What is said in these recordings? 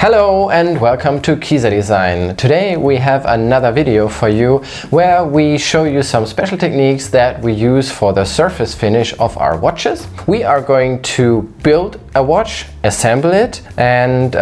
Hello and welcome to Kieser Design. Today we have another video for you where we show you some special techniques that we use for the surface finish of our watches. We are going to build a watch, assemble it, and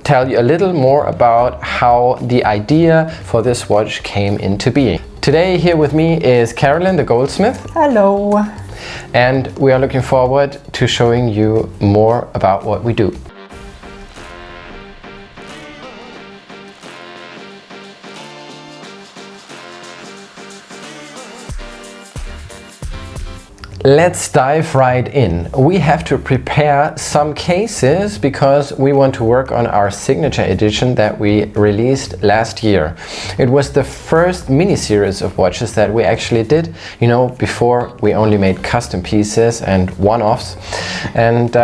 tell you a little more about how the idea for this watch came into being. Today here with me is Carolyn, the goldsmith. Hello. And we are looking forward to showing you more about what we do. Let's dive right in. We have to prepare some cases because we want to work on our signature edition that we released last year. It was the first mini series of watches that we actually did. You know, before we only made custom pieces and one-offs. And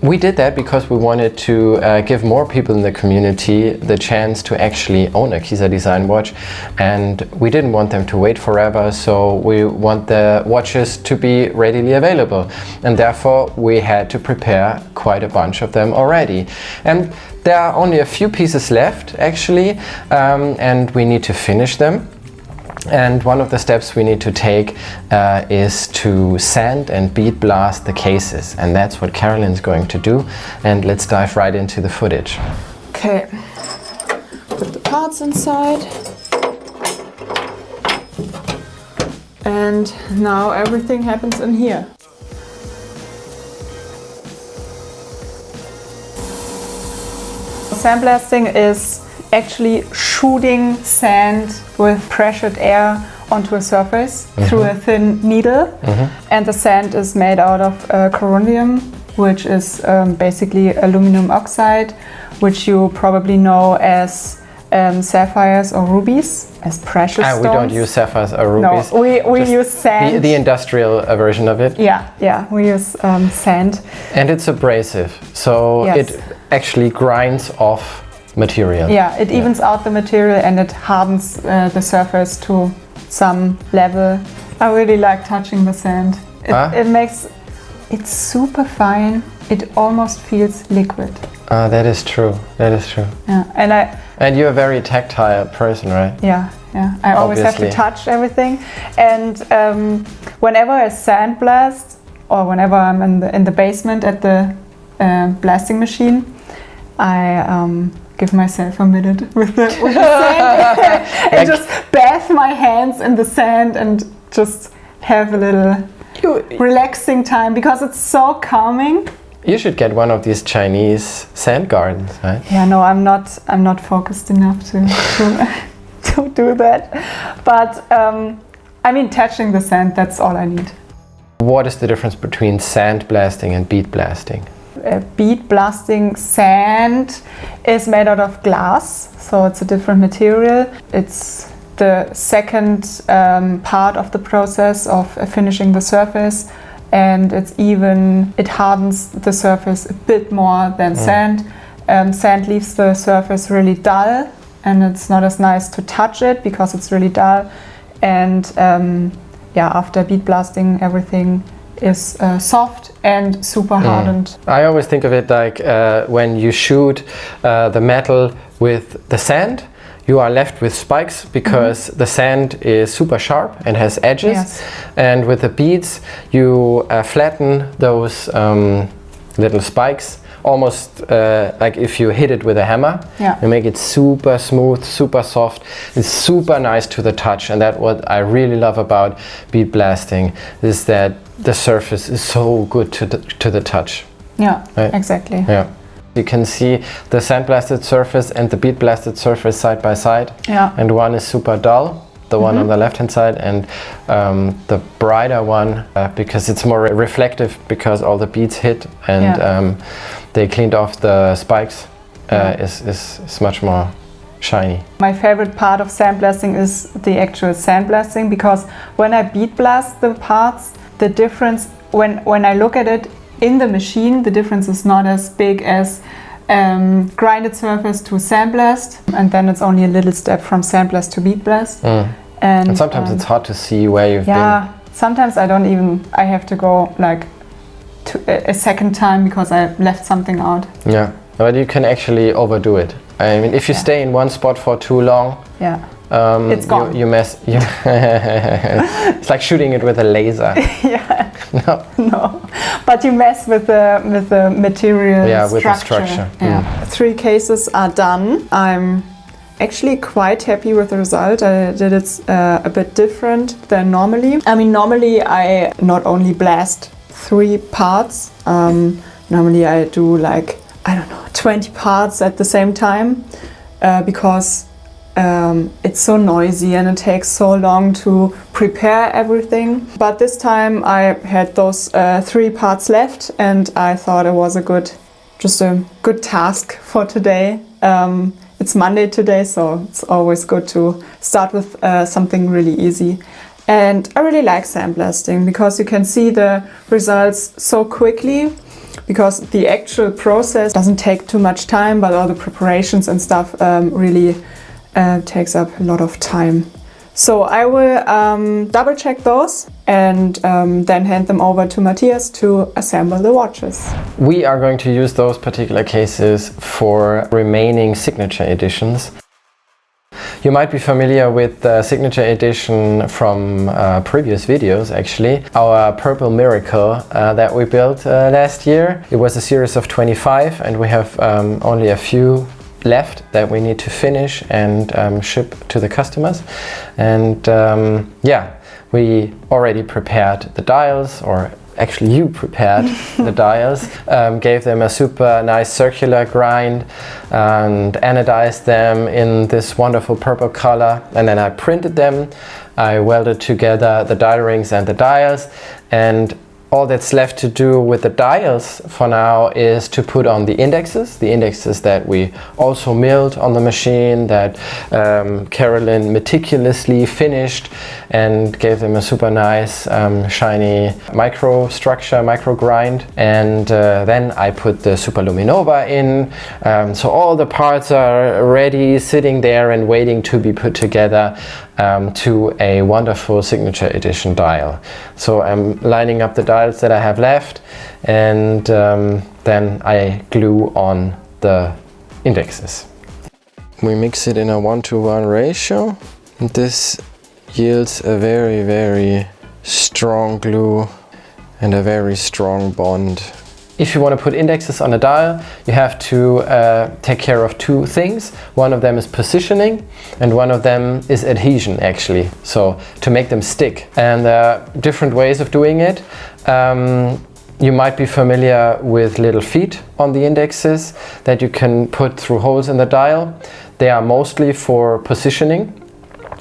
we did that because we wanted to give more people in the community the chance to actually own a Kieser Design watch, and we didn't want them to wait forever, so we want the watches to be readily available, and therefore we had to prepare quite a bunch of them already. And there are only a few pieces left actually, and we need to finish them. And one of the steps we need to take is to sand and bead blast the cases, and that's what Carolyn's going to do. And let's dive right into the footage. Okay, put the parts inside. And now everything happens in here. Sandblasting is actually shooting sand with pressured air onto a surface through a thin needle. And the sand is made out of corundum, which is basically aluminum oxide, which you probably know as sapphires or rubies, as precious stones. We don't use sapphires or rubies. No, we use sand. The industrial version of it. Yeah, we use sand. And it's abrasive, so yes. It actually grinds off material. Yeah, it evens out the material and it hardens the surface to some level. I really like touching the sand. It makes it super fine. It almost feels liquid. That is true. That is true. Yeah, and you're a very tactile person, right? Yeah. I always have to touch everything. And whenever I sandblast, or whenever I'm in the basement at the blasting machine, I give myself a minute with the sand and just bath my hands in the sand and just have a little relaxing time because it's so calming. You should get one of these Chinese sand gardens, right? Yeah, no, I'm not focused enough to do that. But I mean, touching the sand, that's all I need. What is the difference between sand blasting and bead blasting? Bead blasting sand is made out of glass, so it's a different material. It's the second part of the process of finishing the surface, and it hardens the surface a bit more than sand. Sand leaves the surface really dull, and it's not as nice to touch it because it's really dull. And after bead blasting, everything is soft and super hardened. I always think of it like when you shoot the metal with the sand, you are left with spikes because the sand is super sharp and has edges. Yes. And with the beads, you flatten those little spikes, almost like if you hit it with a hammer. Yeah. You make it super smooth, super soft. It's super nice to the touch, and that's what I really love about bead blasting, is that the surface is so good to the touch. Yeah, right? Exactly. Yeah. You can see the sandblasted surface and the bead blasted surface side by side. Yeah. And one is super dull, the one on the left hand side, and the brighter one because it's more reflective because all the beads hit and they cleaned off the spikes is much more shiny. My favorite part of sandblasting is the actual sandblasting, because when I bead blast the parts, the difference when I look at it in the machine, the difference is not as big as grinded surface to sandblast, and then it's only a little step from sandblast to bead blast. And sometimes it's hard to see where you've been. Sometimes I have to go like a second time because I left something out. Yeah. but you can actually overdo it. I mean, if you stay in one spot for too long, it's gone. You mess. It's like shooting it with a laser. Yeah. No. But you mess with the material. Yeah, structure. with the structure. Yeah. 3 cases are done. I'm actually quite happy with the result. I did it a bit different than normally. I mean, normally I not only blast 3 parts. Normally I do like, I don't know, 20 parts at the same time because it's so noisy and it takes so long to prepare everything. But this time I had those 3 parts left, and I thought it was a good task for today. It's Monday today, so it's always good to start with something really easy. And I really like sandblasting because you can see the results so quickly, because the actual process doesn't take too much time, but all the preparations and stuff really takes up a lot of time. So I will double check those and then hand them over to Matthias to assemble the watches. We are going to use those particular cases for remaining signature editions. You might be familiar with the signature edition from previous videos, actually. Our Purple Miracle that we built last year. It was a series of 25, and we have only a few left that we need to finish and ship to the customers. And we already prepared the dials, or actually you prepared the dials, gave them a super nice circular grind and anodized them in this wonderful purple color, and then I printed them. I welded together the dial rings and the dials, and all that's left to do with the dials for now is to put on the indexes that we also milled on the machine, that Carolyn meticulously finished and gave them a super nice shiny micro grind. And then I put the Superluminova in, so all the parts are ready, sitting there and waiting to be put together to a wonderful signature edition dial. So I'm lining up the dials that I have left, and then I glue on the indexes. We mix it in a 1-to-1 ratio. This yields a very, very strong glue and a very strong bond. If you want to put indexes on a dial, you have to take care of 2 things. One of them is positioning, and one of them is adhesion, actually, so to make them stick. And there are different ways of doing it. You might be familiar with little feet on the indexes that you can put through holes in the dial. They are mostly for positioning.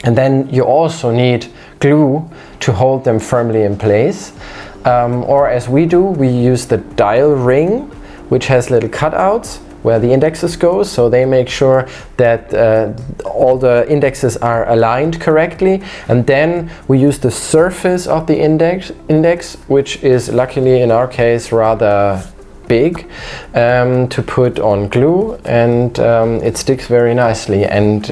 And then you also need glue to hold them firmly in place. Or as we do, we use the dial ring, which has little cutouts where the indexes go, so they make sure that all the indexes are aligned correctly. And then we use the surface of the index, which is luckily in our case rather big, to put on glue, and it sticks very nicely, and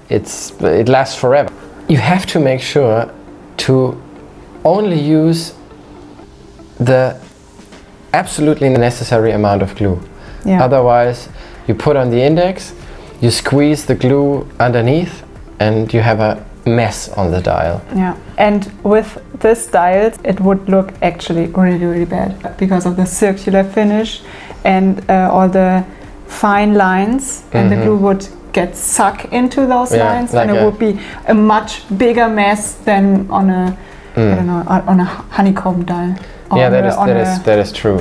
it lasts forever. You have to make sure to only use the absolutely necessary amount of glue. Yeah. Otherwise, you put on the index, you squeeze the glue underneath, and you have a mess on the dial. Yeah, and with this dial, it would look actually really, really bad because of the circular finish and all the fine lines, and the glue would get sucked into those lines, like, and it would be a much bigger mess than on a I don't know, on a honeycomb dial. Yeah, that is true.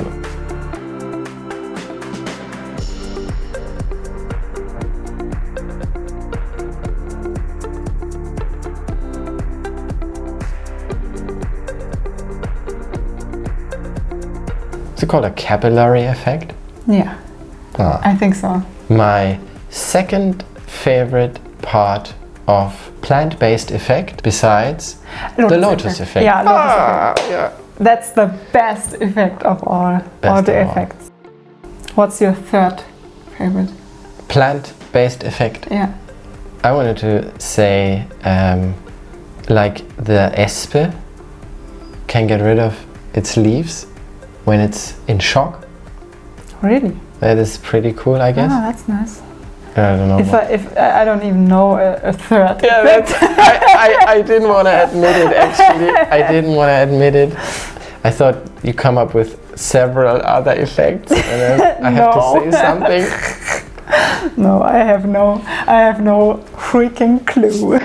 Is it called a capillary effect? Yeah, I think so. My second favorite part of plant-based effect, besides the lotus effect. Yeah, lotus effect. Yeah. That's the best effect of all the effects. What's your third favorite? Plant-based effect? Yeah. I wanted to say like the espe can get rid of its leaves when it's in shock. Really? That is pretty cool, I guess. Oh, that's nice. I don't know. If I don't even know a third. Yeah, I didn't want to admit it, actually. I didn't want to admit it. I thought you come up with several other effects, and then I have to say something. No, I have no freaking clue.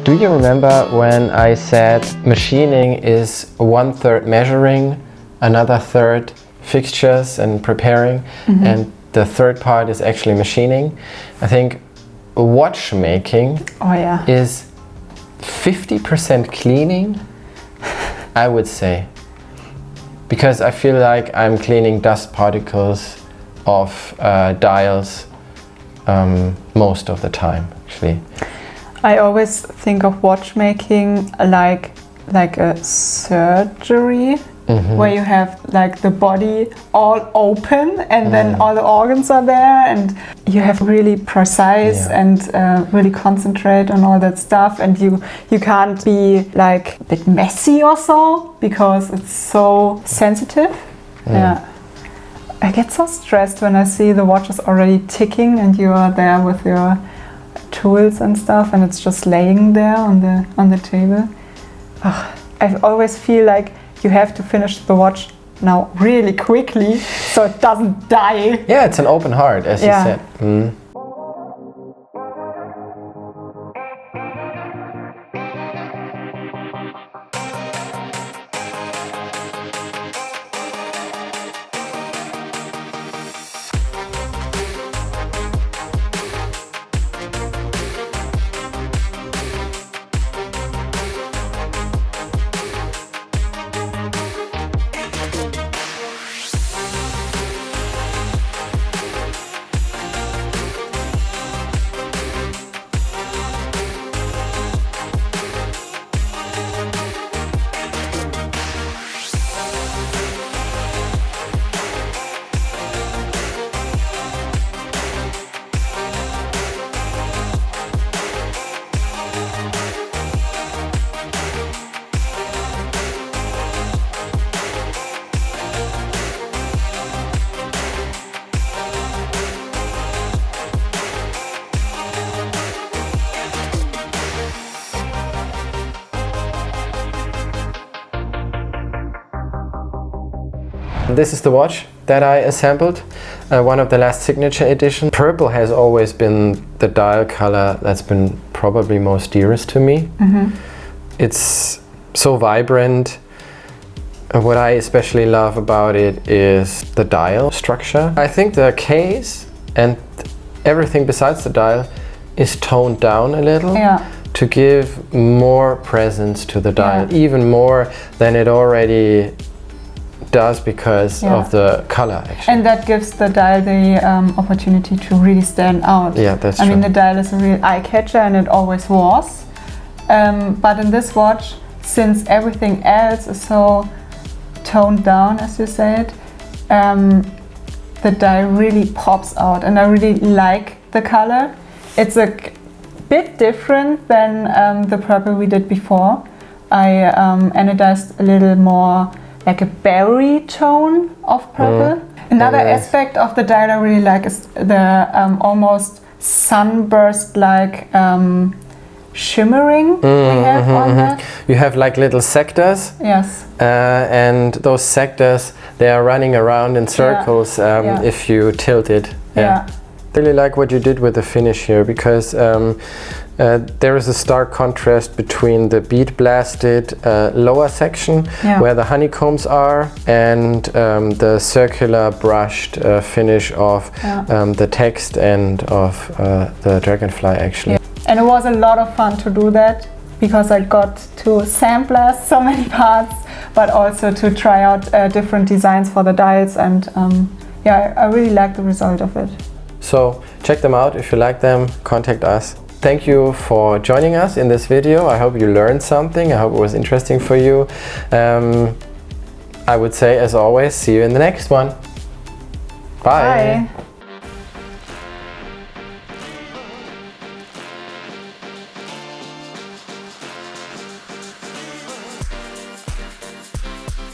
Do you remember when I said machining is 1/3 measuring, another third fixtures and preparing, and the third part is actually machining? I think watchmaking is 50% cleaning, I would say. Because I feel like I'm cleaning dust particles off dials most of the time, actually. I always think of watchmaking like a surgery, where you have like the body all open and then all the organs are there, and you have really precise and really concentrate on all that stuff, and you can't be like a bit messy or so because it's so sensitive. I get so stressed when I see the watch is already ticking and you are there with your tools and stuff, and it's just laying there on the table. I always feel like you have to finish the watch now really quickly so it doesn't die. Yeah, it's an open heart, as you said. This is the watch that I assembled, one of the last signature edition. Purple has always been the dial color that's been probably most dearest to me. It's so vibrant. What I especially love about it is the dial structure. I think the case and everything besides the dial is toned down a little to give more presence to the dial, even more than it already does because of the color, actually. And that gives the dial the opportunity to really stand out. Yeah, that's true. I mean, the dial is a real eye-catcher, and it always was. But in this watch, since everything else is so toned down, as you said, the dial really pops out, and I really like the color. It's a bit different than the purple we did before. I anodized a little more like a berry tone of purple. Another aspect of the dial I really like is the almost sunburst-like shimmering we have on that. You have like little sectors. Yes. And those sectors, they are running around in circles if you tilt it. Really like what you did with the finish here, because There is a stark contrast between the bead blasted lower section where the honeycombs are and the circular brushed finish of the text and of the dragonfly actually. And it was a lot of fun to do that because I got to sample so many parts, but also to try out different designs for the dials, and yeah, I really like the result of it. So check them out. If you like them, contact us. Thank you for joining us in this video. I hope you learned something. I hope it was interesting for you. I would say, as always, see you in the next one. Bye. Bye.